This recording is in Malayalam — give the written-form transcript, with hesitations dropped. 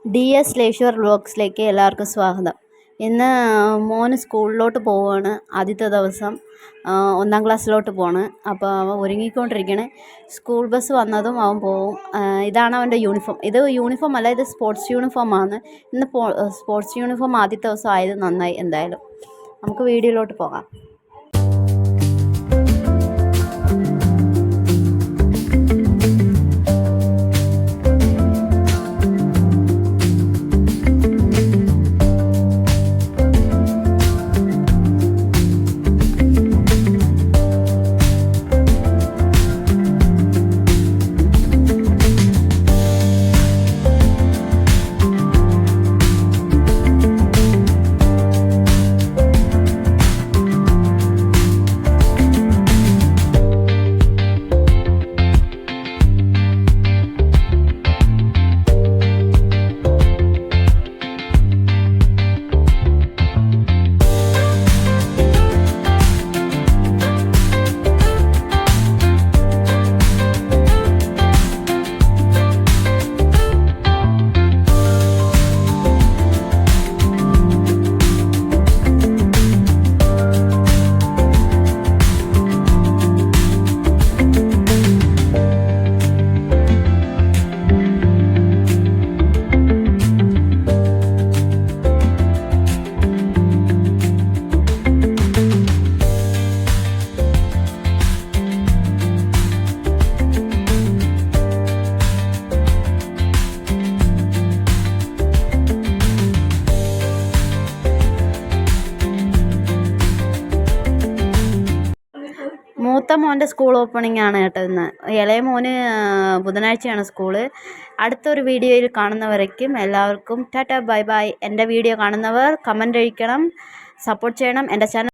DS ലേഷ്വർ വ്ളോഗ്സിലേക്ക് എല്ലാവർക്കും സ്വാഗതം. ഇന്ന് മോന് സ്കൂളിലോട്ട് പോവുകയാണ്. ആദ്യത്തെ ദിവസം 1ാം ക്ലാസ്സിലോട്ട് പോവാണ്. അപ്പോൾ അവൻ ഒരുങ്ങിക്കൊണ്ടിരിക്കുകയാണ്. സ്കൂൾ ബസ് വന്നതും അവൻ പോവും. ഇതാണ് അവൻ്റെ യൂണിഫോം. ഇത് യൂണിഫോം അല്ല, ഇത് സ്പോർട്സ് യൂണിഫോമാണ്. ഇന്ന് സ്പോർട്സ് യൂണിഫോം ആദ്യത്തെ ദിവസം ആയത് നന്നായി. എന്തായാലും നമുക്ക് വീഡിയോയിലോട്ട് പോകാം. മൂത്ത മോൻ്റെ സ്കൂൾ ഓപ്പണിംഗ് ആണ് കേട്ടോ ഇന്ന്. ഇളയ മോന് ബുധനാഴ്ചയാണ് സ്കൂള്. അടുത്തൊരു വീഡിയോയിൽ കാണുന്നവരേക്കും എല്ലാവർക്കും ടാറ്റ ബൈ ബൈ. എൻ്റെ വീഡിയോ കാണുന്നവർ കമൻ്റ് അടിക്കണം, സപ്പോർട്ട് ചെയ്യണം. എൻ്റെ ചാനൽ